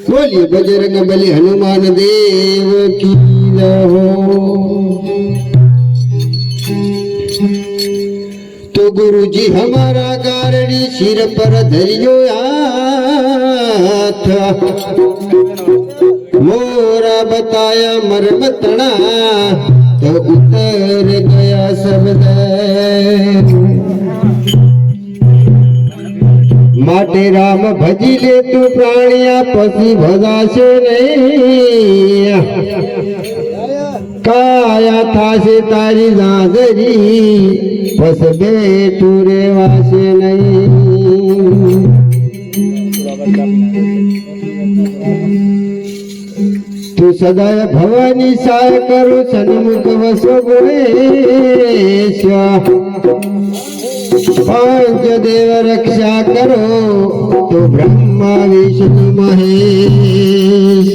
बोलिए बजरंग बली हनुमान देव की जय हो। तो गुरु जी हमारा गारड़ी सिर पर धरियो हाथ, मोरा बताया मर्म तना तो उतर गया शब्द। माटे राम भजी ले तू प्राणिया पसी भजाशे नहीं, काया थासे तारी जाजरी पस बेटू रेवासे नहीं। तू सदाय भवानी साय करो सन्मुख वसो गुणेश, पंच देव रक्षा करो तो ब्रह्मा विष्णु महेश।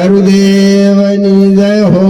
गुरुदेव દેવની જય હો